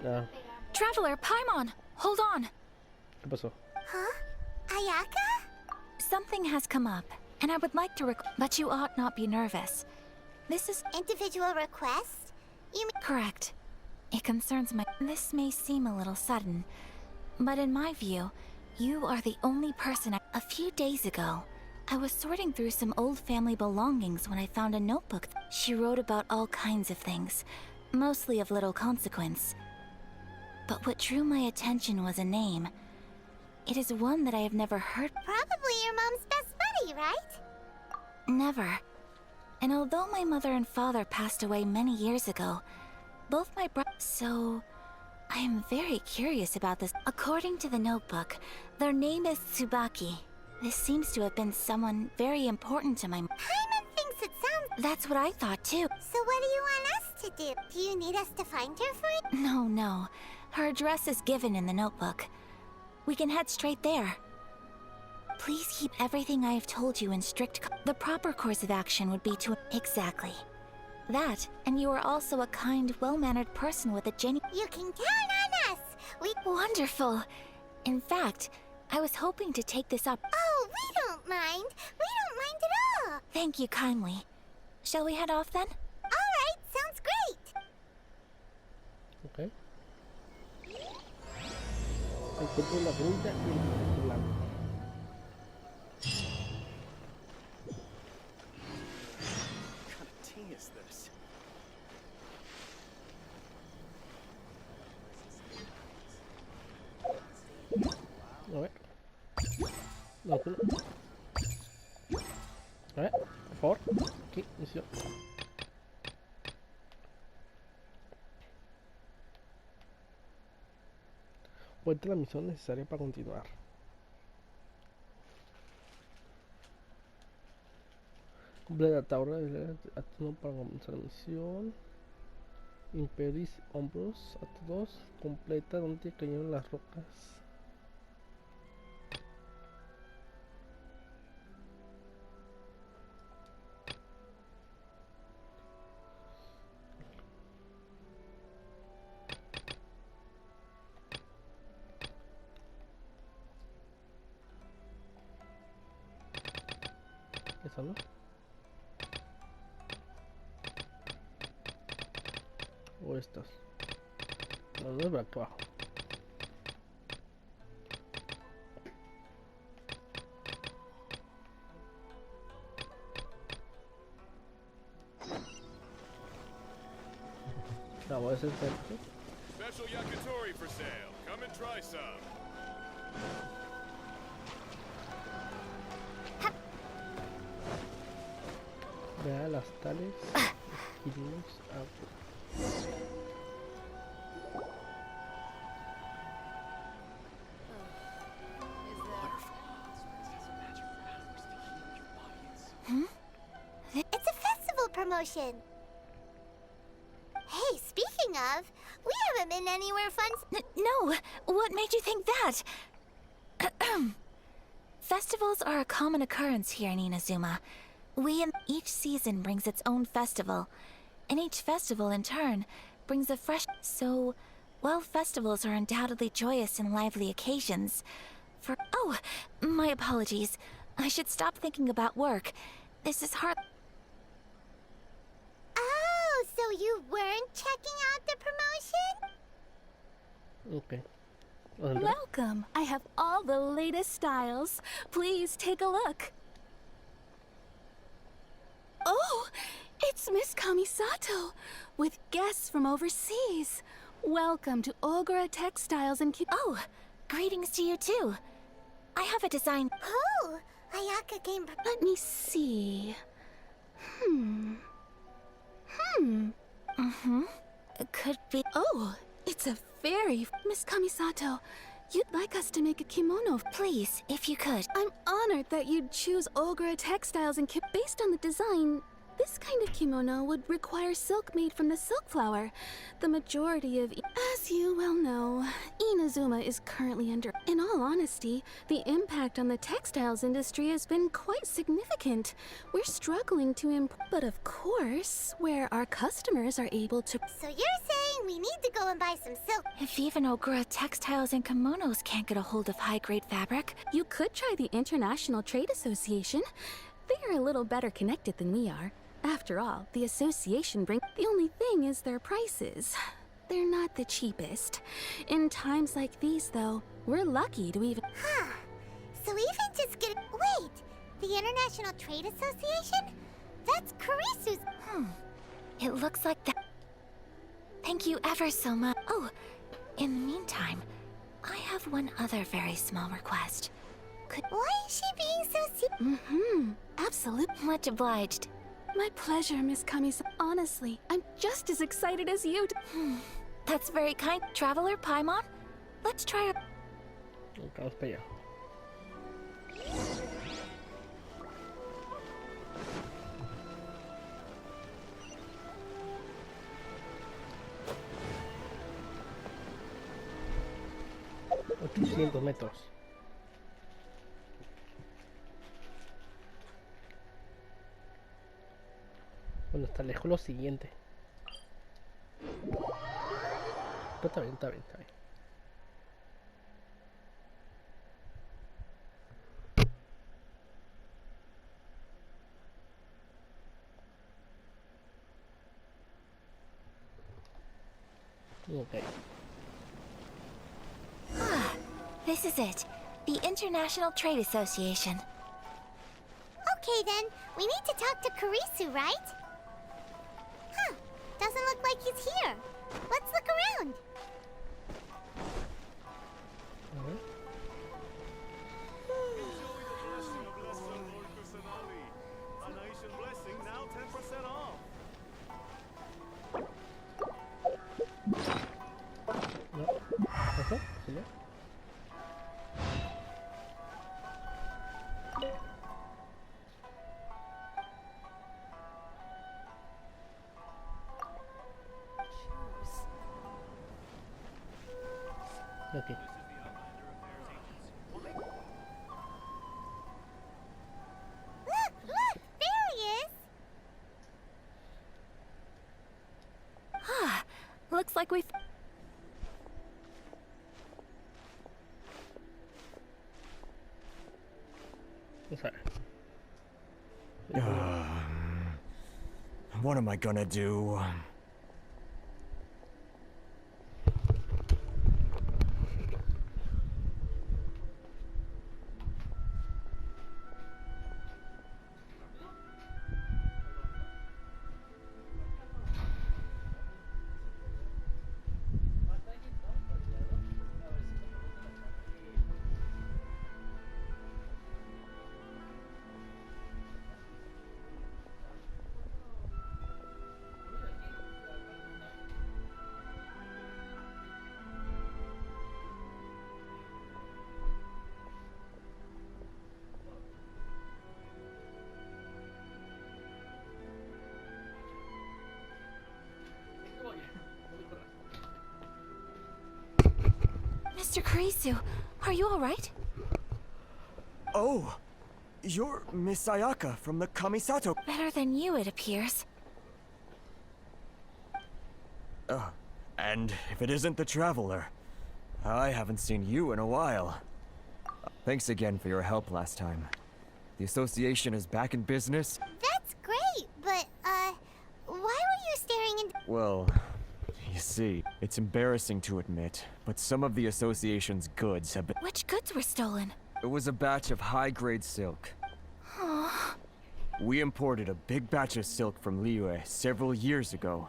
Ah, Traveler, Paimon, hold on. ¿qué pasó? Huh? Ayaka? Something has come up, and I would like to but you ought not be nervous. This is Individual request? You mean... correct. It concerns my... This may seem a little sudden, but in my view, you are the only person A few days ago, I was sorting through some old family belongings when I found a notebook. She wrote about all kinds of things, mostly of little consequence. But what drew my attention was a name. It is one that I have never heard. Probably your mom's best buddy, right? Never. And although my mother and father passed away many years ago, both my brothers... So, I am very curious about this. According to the notebook, their name is Tsubaki. This seems to have been someone very important to my... Paimon thinks it sounds... That's what I thought too. So what do you want us to do? Do you need us to find her for it? No. Her address is given in the notebook. We can head straight there. Please keep everything I have told you in strict... The proper course of action would be to... Exactly. That, and you are also a kind, well-mannered person with a genuine... You can count on us! We... Wonderful! In fact, I was hoping to take this up... Oh, we don't mind! We don't mind at all! Thank you kindly. Shall we head off then? Alright, sounds great! Ok. Encuentro la grulla y el conejo blanco. What kind of tea is this? A ver. No, tú no. A ver, por favor. Aquí, misión. Cuenta la misión necesaria para continuar. Completa la tabla de acción para comenzar la misión. Imperis hombros a todos. Completa donde cayeron las rocas. Esa no. O estas. No, no es por aquí abajo. No, voy a hacer esto. Special yakitori for sale. Come and try some. Vea las tales. Adquirimos agua. It's a festival promotion! Hey, speaking of, we haven't been anywhere fun... No! What made you think that? Festivals are a common occurrence here in Inazuma. Each season brings its own festival, and each festival in turn brings a fresh... So, while festivals are undoubtedly joyous and lively occasions, Oh, my apologies. I should stop thinking about work. This is hard... Oh, so you weren't checking out the promotion? Ok. Welcome. I have all the latest styles. Please take a look. Oh, it's Miss Kamisato with guests from overseas. Welcome to Ogura Textiles and... Oh, greetings to you too. I have a design... Oh, Ayaka came... Let me see. It could be... Oh, it's a very... Miss Kamisato, you'd like us to make a kimono. Please, if you could. I'm honored that you'd choose Ogura Textiles and based on the design. This kind of kimono would require silk made from the silk flower. The majority of... As you well know, Inazuma is currently under... In all honesty, the impact on the textiles industry has been quite significant. We're struggling to import... But of course, where our customers are able to... So you're saying we need to go and buy some silk? If even Ogura textiles and kimonos can't get a hold of high-grade fabric, You could try the International Trade Association. They are a little better connected than we are. After all, the association brings... The only thing is their prices. They're not the cheapest. In times like these, though, we're lucky to even... Huh. So even just get... Wait! The International Trade Association? That's Kurisu's... it looks like that. Thank you ever so much. Oh, in the meantime, I have one other very small request. Why is she being so Absolutely. Much obliged. My pleasure, Miss Kamisa. Honestly, I'm just as excited as you. That's very kind. Traveler Paimon, let's try our... Vamos para allá. $800 metros. Bueno, está lejos lo siguiente. Pero está bien, está bien, está bien. Okay. This is it. The International Trade Association. Okay then, we need to talk to Kurisu, right? Huh, doesn't look like he's here. Let's look around. A nation blessing, now 10% off. No. Ajá, sí, no. Okay. Look, there he is. Looks like we've... Sorry. What am I gonna do? Mr. Kurisu, are you alright? Oh, you're Miss Ayaka from the Kamisato. Better than you, it appears. And if it isn't the Traveler, I haven't seen you in a while. Thanks again for your help last time. The association is back in business. That's great, but, why were you staring into... Well, you see, it's embarrassing to admit, but some of the association's goods have been... Which goods were stolen? It was a batch of high-grade silk. We imported a big batch of silk from Liyue several years ago.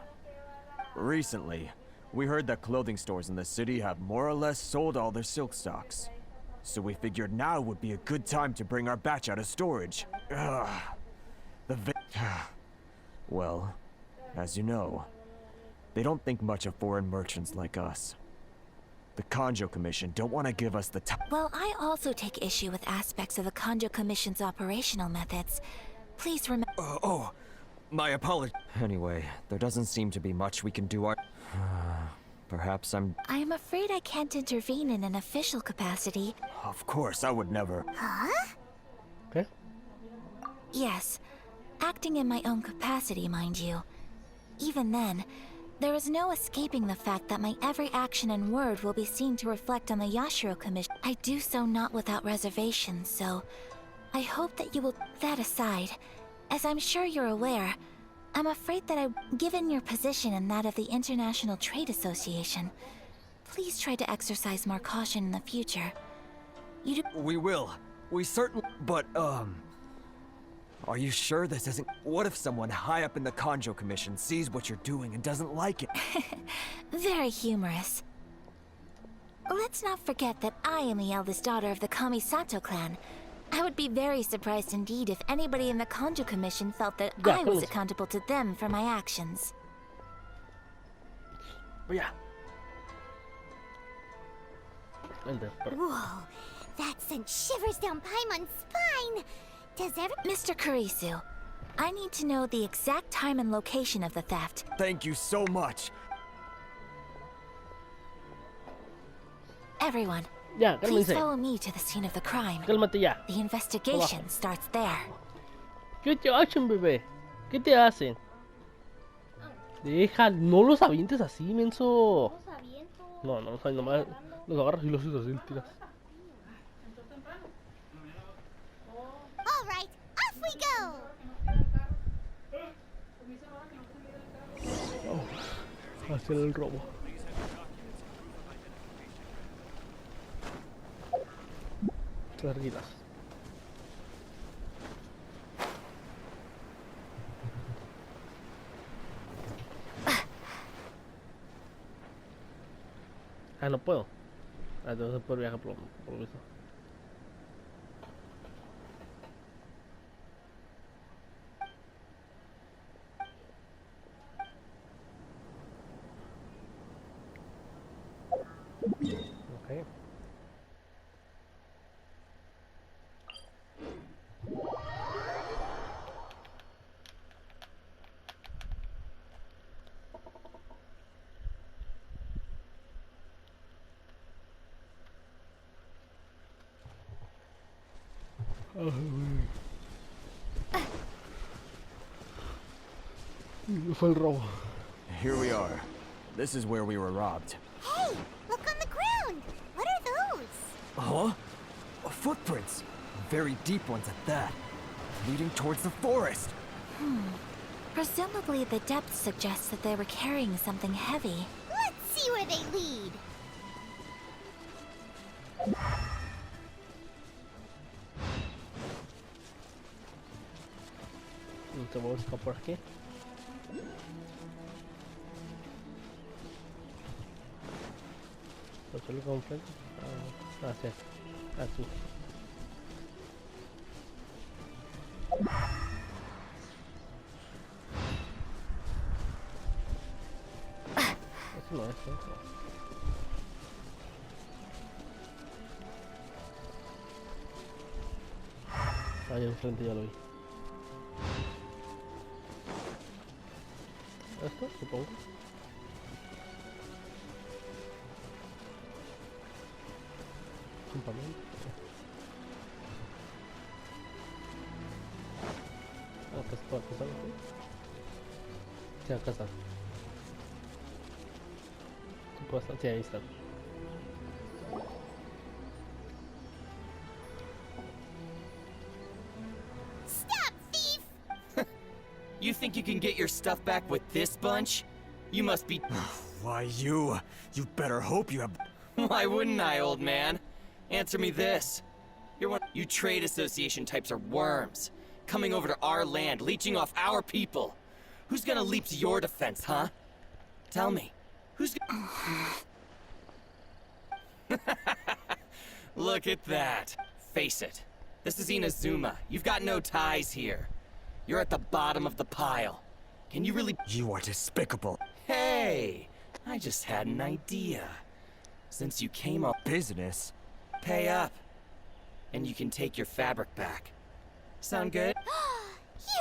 Recently, we heard that clothing stores in the city have more or less sold all their silk stocks. So we figured now would be a good time to bring our batch out of storage. Well, as you know, they don't think much of foreign merchants like us. The Kanjo Commission don't want to give us the time. Well, I also take issue with aspects of the Kanjo Commission's operational methods. Please remember... My apologies. Anyway, there doesn't seem to be much we can do. Perhaps I'm... I am afraid I can't intervene in an official capacity. Of course, I would never. Okay. Yes, acting in my own capacity, mind you. Even then, there is no escaping the fact that my every action and word will be seen to reflect on the Yashiro Commission. I do so not without reservations, so I hope that you will... That aside, as I'm sure you're aware, I'm afraid that given your position and that of the International Trade Association, please try to exercise more caution in the future. You do... We will. We certainly... But, are you sure this isn't... What if someone high up in the Conjo Commission sees what you're doing and doesn't like it? Very humorous. Let's not forget that I am the eldest daughter of the Kamisato clan. I would be very surprised indeed if anybody in the Conjo Commission felt that Yeah, I was please. accountable to them for my actions. Oh, yeah. Enter. Whoa, that sent shivers down Paimon's spine. Does Mr. Kurisu, I need to know the exact time and location of the theft. Thank you so much. Everyone, Ya, please cálmense. follow me to the scene of the crime. Cálmate ya. The investigation starts there. ¿Qué te hacen, bebé? ¿Qué te hacen? Deja, no los avientes así, menso. No, no, nomás los agarras y los haces así, tiras. All right, off we go. Vamos a hacer el robo. Larguitas. Ah, no puedo. Ah, entonces por viaje por eso. Okay. Fue el robo. Here we are. This is where we were robbed. Hey, look on the ground. What are those? Huh? Footprints. Very deep ones at that. Leading towards the forest. Presumably the depth suggests that they were carrying something heavy. Let's see where they lead. Te voy a buscar por aquí. ¿Lo suelo completo? Ah, sí. Aquí. Eso no es, ¿no? Ahí enfrente ya lo vi. Esto, supongo. Campamento. Acá está, acá está. Sí, acá está. Supongo está. Sí, ahí está. Stop, thief! You think you can get your stuff back with this bunch? You must be... Why, you better hope you have... Why wouldn't I, old man? Answer me this. You're one... You trade association types are worms. Coming over to our land, leeching off our people. Who's gonna leap to your defense, huh? Tell me. Who's Look at that. Face it. This is Inazuma. You've got no ties here. You're at the bottom of the pile. Can you really... You are despicable. Hey! I just had an idea. Since you came up... Business? Pay up. And you can take your fabric back. Sound good?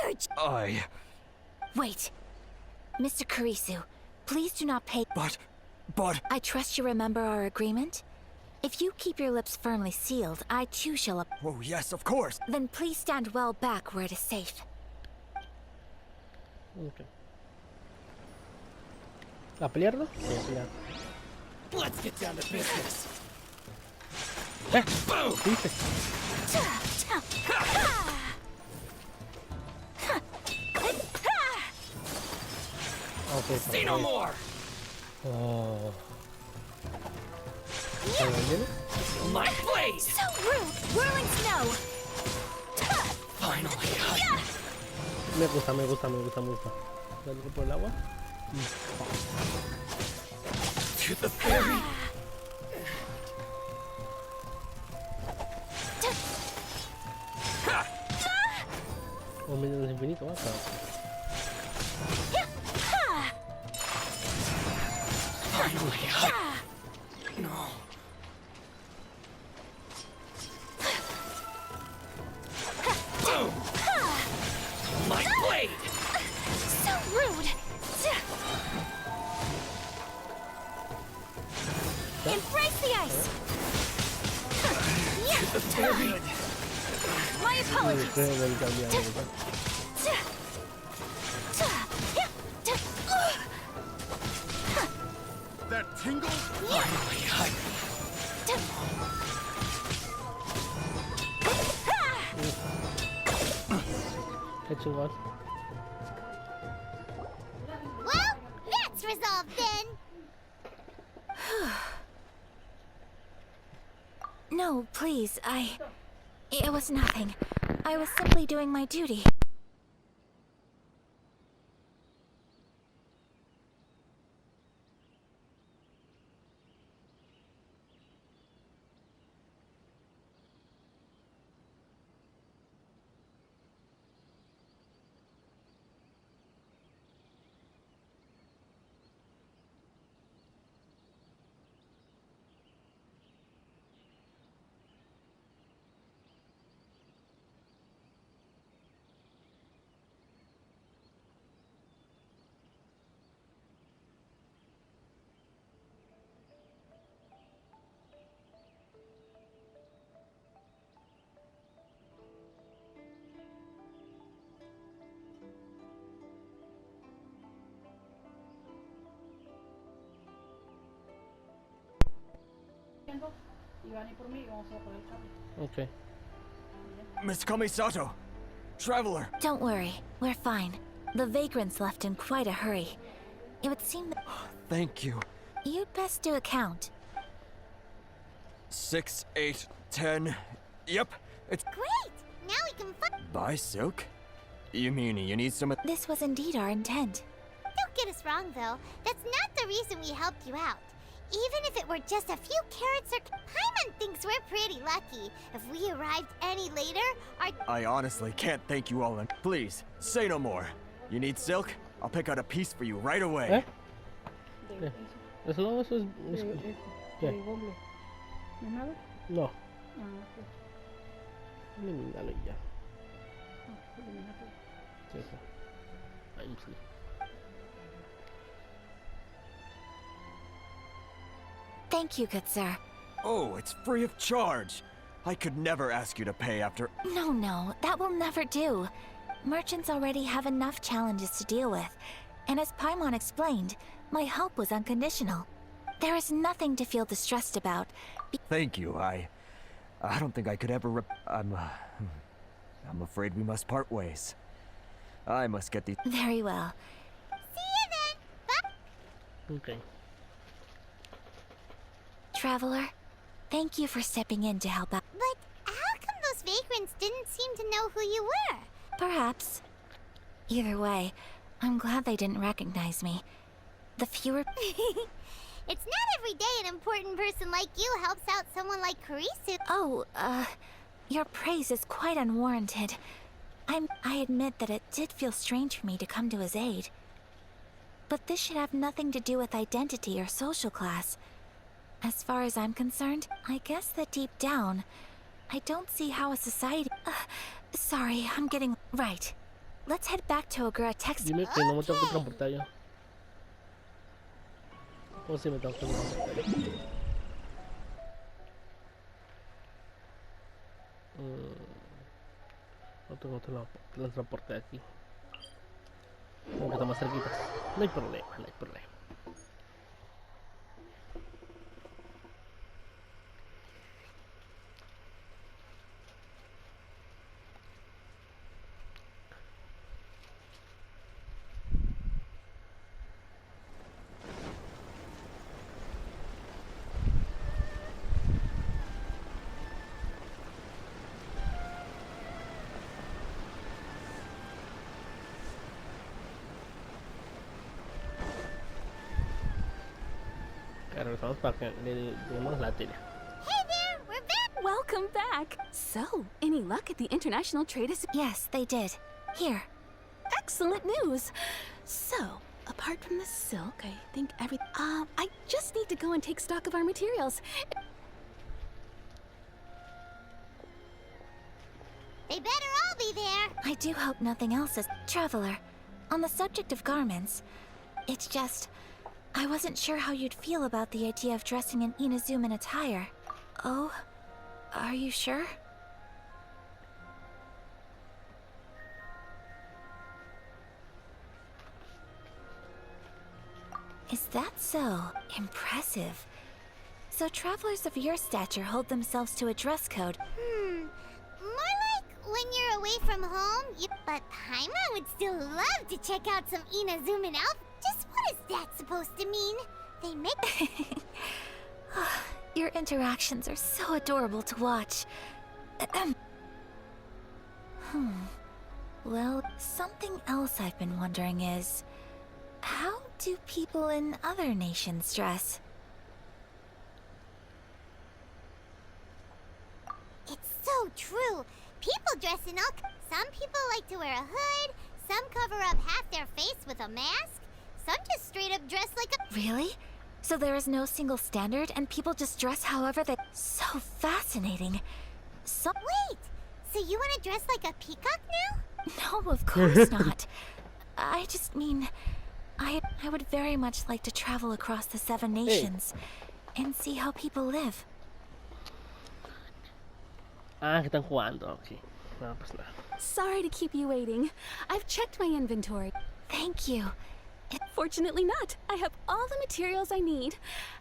You're Wait. Mr. Kurisu, please do not pay. But... I trust you remember our agreement? If you keep your lips firmly sealed, I too shall. Oh, yes, of course. Then please stand well back where it is safe. Ok. ¿A pelearlo? Sí, a pelear. Let's get down to business. Boom! ¿Viste? Ok, Say no more. Oh. My blade. So rude! Whirling snow! Finally. Me gusta. Salgo por el agua. To the ferry. Un minuto infinito, basta. Finally. No. Boom. My blade. So rude! Embrace the ice! To the ferry. My apologies! Creo que el cambiado. That tingle? Finally. Qué chingón. Well, that's resolved then. No, please, It was nothing. I was simply doing my duty. Ok. Miss Kamisato. Traveler. Don't worry, we're fine. The vagrants left in quite a hurry. It would seem that Thank you. you'd best do a count. 6, 8, 10. Yep, it's... Great! Now we can Buy silk? You mean you need some... This was indeed our intent. Don't get us wrong, though. That's not the reason we helped you out. Even if it were just a few carrots or... Paimon thinks we're pretty lucky. If we arrived any later, our... I honestly can't thank you all. Please, say no more. You need silk? I'll pick out a piece for you right away. ¿Eh? ¿Qué? Eso no, eso es... ¿Qué? ¿No es nada? No. Ah, ok. Elimínalo y ya. Elimina todo. Sí, eso. Ahí sí. Thank you, good sir. Oh, it's free of charge. I could never ask you to pay after... No, that will never do. Merchants already have enough challenges to deal with. And as Paimon explained, my help was unconditional. There is nothing to feel distressed about. Thank you. I don't think I could ever I'm afraid we must part ways. I must get the... Very well. See you then! Bye! Ok. Traveler, thank you for stepping in to help out. But how come those vagrants didn't seem to know who you were? Perhaps. Either way, I'm glad they didn't recognize me. The fewer... It's not every day an important person like you helps out someone like Kurisu. Oh, your praise is quite unwarranted. I admit that it did feel strange for me to come to his aid. But this should have nothing to do with identity or social class. As far as I'm concerned, I guess that deep down, I don't see how a society... sorry, I'm getting... Right. Let's head back to Ogura Text. Dime que no me tengo que transportar yo. O si me tengo que transportar yo. No tengo transporte aquí. Como que está más cerquita. No hay problema, no hay problema. Regresamos para que le demos la tele. Hey there, we're back! Welcome back. So, any luck at the International Trade Yes, they did. Here. Excellent news. So, apart from the silk, I think I just need to go and take stock of our materials. They better all be there. I do hope nothing else is. Traveler, on the subject of garments, it's just... I wasn't sure how you'd feel about the idea of dressing in Inazuman attire. Oh, are you sure? Is that so? Impressive. So travelers of your stature hold themselves to a dress code. More like when you're away from home, But Paimon would still love to check out some Inazuman outfits. Just what is that supposed to mean? They make... Your interactions are so adorable to watch. Well, something else I've been wondering is... how do people in other nations dress? It's so true. People dress in all... Some people like to wear a hood, some cover up half their face with a mask, some just straight up dress like a... Really? So there is no single standard and people just dress however they... So fascinating. So... Wait! So you want to dress like a peacock now? No, of course not. I just mean... I would very much like to travel across the 7 nations and see how people live. Ah, que están jugando, ok. No, pues nada. Sorry to keep you waiting. I've checked my inventory. Thank you. Fortunately not. I have all the materials I need.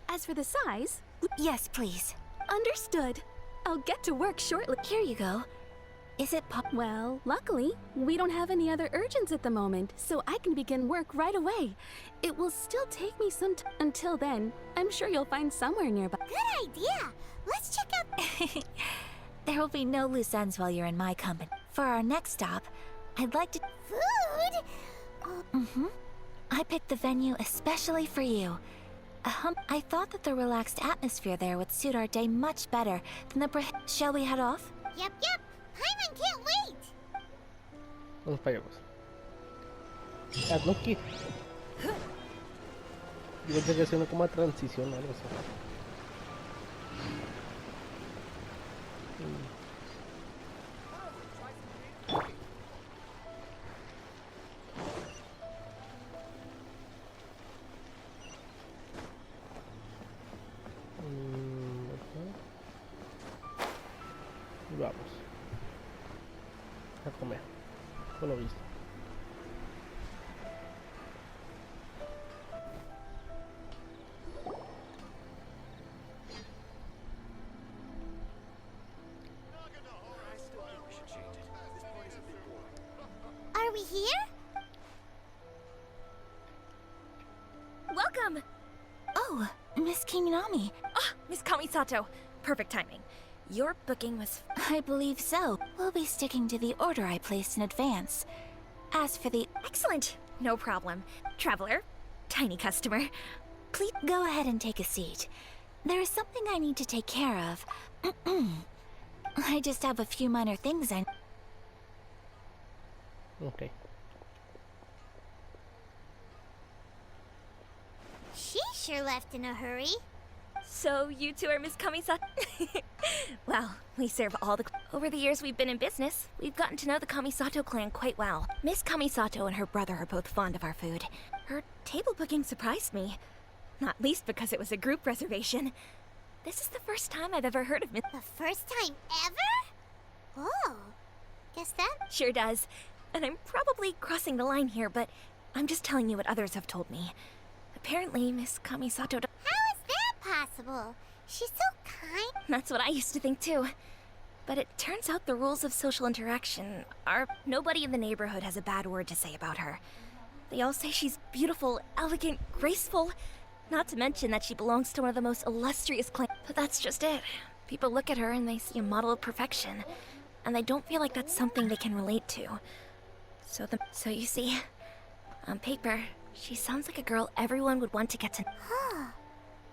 As for the size... Yes, please. Understood. I'll get to work shortly. Here you go. Is it Well, luckily, we don't have any other urgents at the moment, so I can begin work right away. It will still take me some time. Until then, I'm sure you'll find somewhere nearby. Good idea! Let's check out... There will be no loose ends while you're in my company. For our next stop, I'd like to... Food? I picked the venue especially for you. I thought that the relaxed atmosphere there would suit our day much better than the Shall we head off? Yep. Paimon can't wait! Vamos para allá, pues. Ah, no, ¿qué? Yo pensé que hacía una como transición o algo así. Vamos a comer, por lo visto. Are we here? Welcome! Oh, Miss Kinami. Ah, Miss Kamisato. Perfect timing. Your booking was... I believe so. We'll be sticking to the order I placed in advance. As for the... Excellent! No problem. Traveler, tiny customer, Please go ahead and take a seat. There is something I need to take care of. I just have a few minor things I... Okay. She sure left in a hurry. So you two are Miss Kamisato? Well, we serve all the... Over the years we've been in business, we've gotten to know the Kamisato clan quite well. Miss Kamisato and her brother are both fond of our food. Her table booking surprised me. Not least because it was a group reservation. This is the first time I've ever heard of Miss... The first time ever? Oh, guess that... Sure does. And I'm probably crossing the line here, but I'm just telling you what others have told me. Apparently, Miss Kamisato... How is that possible? She's so kind. That's what I used to think too. But it turns out the rules of social interaction are... Nobody in the neighborhood has a bad word to say about her. They all say she's beautiful, elegant, graceful. Not to mention that she belongs to one of the most illustrious clans. But that's just it. People look at her and they see a model of perfection. And they don't feel like that's something they can relate to. So you see, on paper, she sounds like a girl everyone would want to get to... Huh.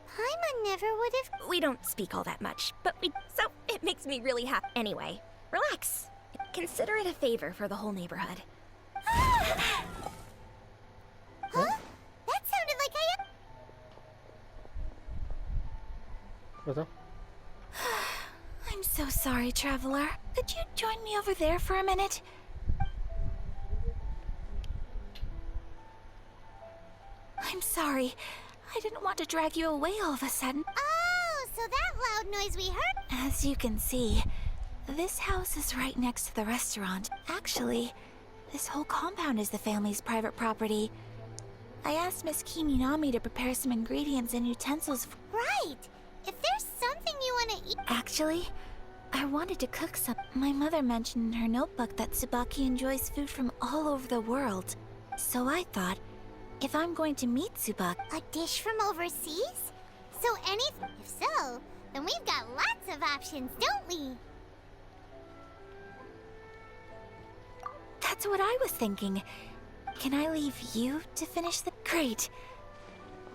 Paimon never would have... We don't speak all that much, but so it makes me really happy. Anyway, relax. Consider it a favor for the whole neighborhood. Huh? That sounded like I... What's up? I'm so sorry, traveler. Could you join me over there for a minute? I'm sorry. I didn't want to drag you away all of a sudden. Oh, so that loud noise we heard... As you can see, this house is right next to the restaurant. Actually, this whole compound is the family's private property. I asked Miss Kiminami to prepare some ingredients and utensils for... Right! If there's something you want to eat... Actually, I wanted to cook some. My mother mentioned in her notebook that Tsubaki enjoys food from all over the world. So I thought, if I'm going to meet Tsubaki... A dish from overseas? So anything... If so, then we've got lots of options, don't we? That's what I was thinking. Can I leave you to finish the... Great.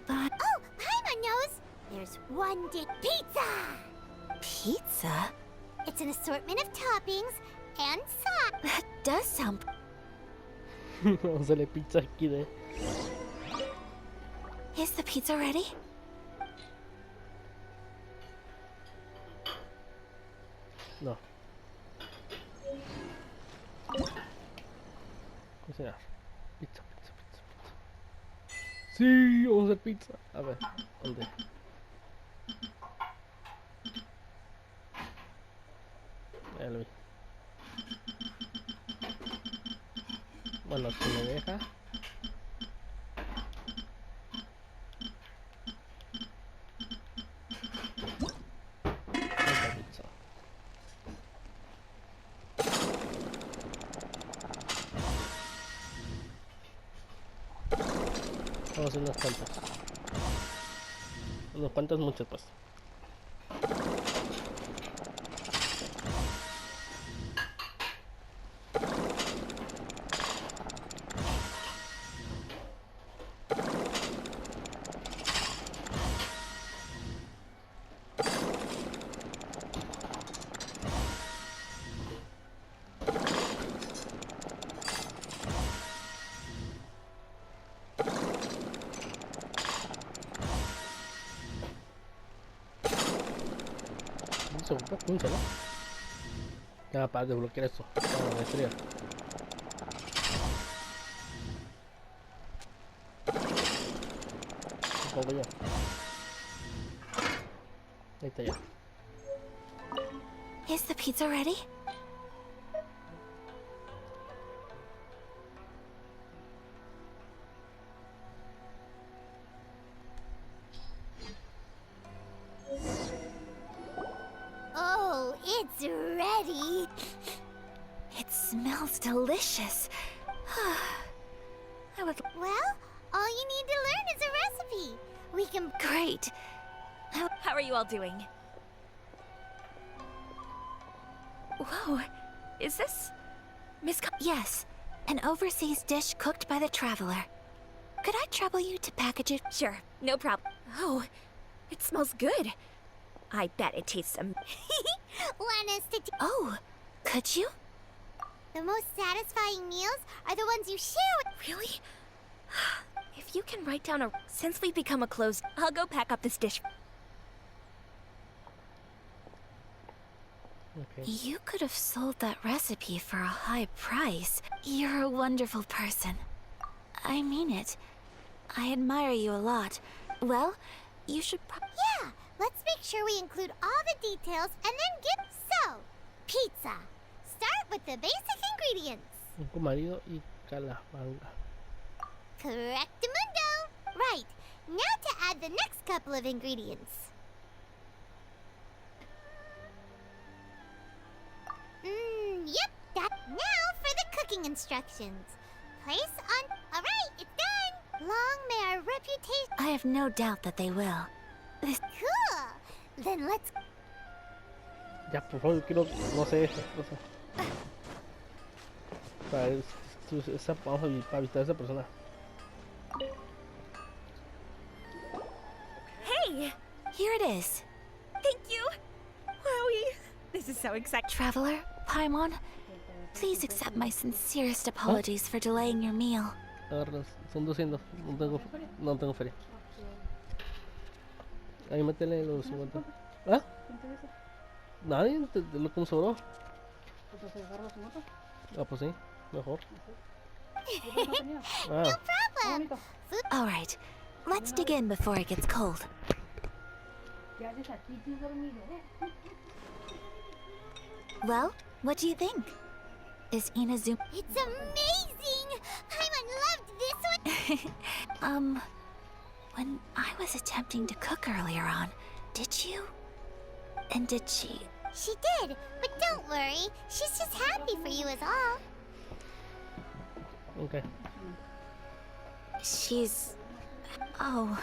But... Oh, Paimon knows! There's one dish... Pizza! Pizza? It's an assortment of toppings and sauce. That does sound... Vamos a hacerle pizza aquí de... Is the pizza ready? No. Cocinar. Pizza, pizza, pizza, pizza. Sí, vamos a hacer pizza. A ver, ¿dónde? Ya lo vi. Bueno, si me deja. Esta pizza. Vamos a hacer unas cuantas. Unas cuantas, muchas pues. Eso, punta, ¿no? Ya, para desbloquear eso. Vamos a destruir. Supongo yo. Ahí está ya. Is the pizza ready? Oh, it's ready. It smells delicious. I would... Well, all you need to learn is a recipe. We can... Great. How are you all doing? Whoa, is this... Yes, an overseas dish cooked by the traveler. Could I trouble you to package it? Sure, no problem. Oh, it smells good. I bet it tastes Want us to... Oh, could you? The most satisfying meals are the ones you share with... Really? If you can write down a... Since we've become a closed... I'll go pack up this dish. Okay. You could have sold that recipe for a high price. You're a wonderful person. I mean it. I admire you a lot. Well, you should Yeah, let's make sure we include all the details and then get... So, pizza. Start with the basic ingredients. Un marido y calabanga. Correctamundo. Right, now to add the next couple of ingredients. Yep, that. Now for the cooking instructions. Place on... Alright, it's done. Long may our reputation... I have no doubt that they will. Cool. Then let's... Ya, por favor, quiero, no sé, cosa. Vamos a visitar a esa persona. Hey! Here it is. Thank you! Wowie! This is so exciting. Traveler, Paimon, please accept my sincerest apologies for delaying your meal. Agárralas, son 200, no tengo feria. Ahí métele los 50. ¿Ah? Nadie, te lo que sobró. Ah, pues sí, mejor. No problem. All right, let's dig in before it gets cold. Well, what do you think? Is Inazuma... It's amazing! Paimon loved this one! When I was attempting to cook earlier on, did you? And did she? She did, but don't worry. She's just happy for you is all. Okay. She's... Oh,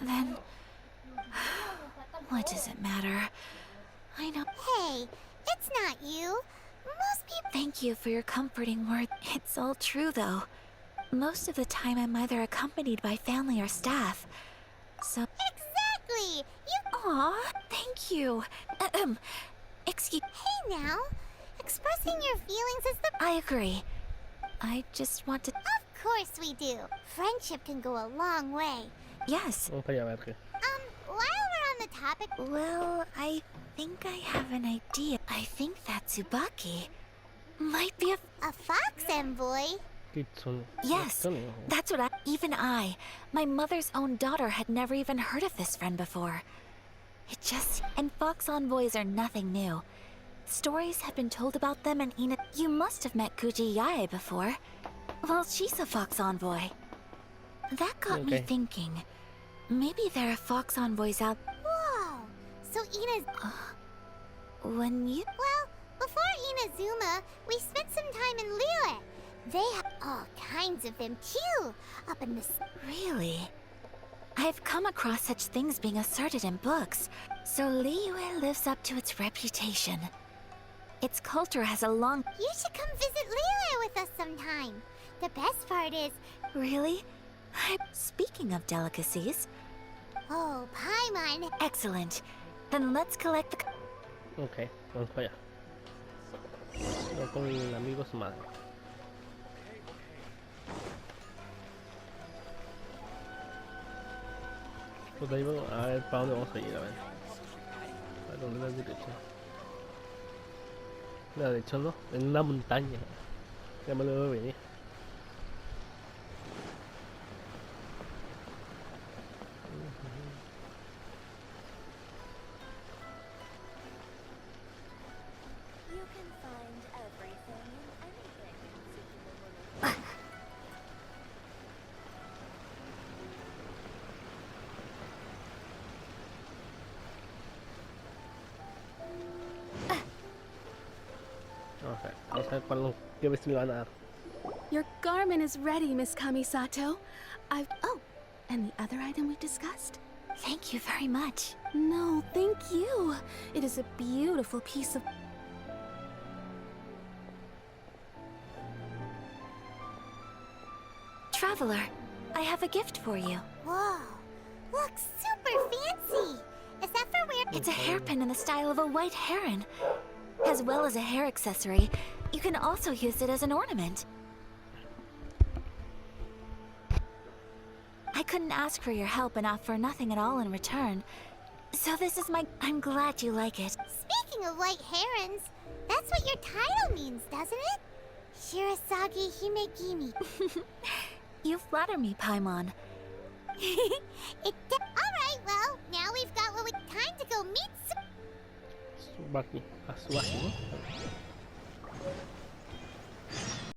then... What does it matter? I know... Hey, it's not you. Most people... Thank you for your comforting words. It's all true, though. Most of the time, I'm either accompanied by family or staff. So... Exactly! You... Aw, thank you. Excuse... Hey now! Expressing your feelings is the... I agree. I just want to... Of course we do. Friendship can go a long way. Yes. Vamos para allá a ver qué. While we're on the topic... Well, I think I have an idea. I think that Tsubaki might be A fox envoy? Kitsune. Yes, Kitsune. that's what even my mother's own daughter, had never even heard of this friend before. It just... And fox envoys are nothing new. Stories have been told about them, and Ina... You must have met Guji Yae before. Well, she's a fox envoy. That got me Okay. thinking. Maybe there are fox envoys out... Whoa! So Ina's... When you... Well, before Inazuma, we spent some time in Liyue. They have all kinds of them too, up in the... Really? I've come across such things being asserted in books. So Liyue lives up to its reputation. Its culture has a long... You should come visit Liyue with us sometime. The best part is... Really? Speaking of delicacies... Oh, Paimon... Excellent. Then let's collect the... Ok, vamos para allá. Voy con el amigo su madre. Pues ahí vamos a ver para dónde vamos a ir, a ver. ¿Para dónde es la dirección? La dirección no, en una montaña. Ya me lo veo venir. Vamos a ver qué vestido le van a dar. Your garment is ready, Miss Kamisato. Oh, and the other item we discussed? Thank you very much. No, thank you. It is a beautiful piece of... Traveler, I have a gift for you. Whoa! Looks super fancy! Is that for wearing... It's a hairpin in the style of a white heron. As well as a hair accessory, you can also use it as an ornament. I couldn't ask for your help and offer nothing at all in return. So this is my... I'm glad you like it. Speaking Speaking of white herons, that's what your title means, doesn't it? Shirasagi Himegimi. You flatter me, Paimon. Alright, well, now we've got what we time to go meet Tsubaki. Ah, Tsubaki, ¿no?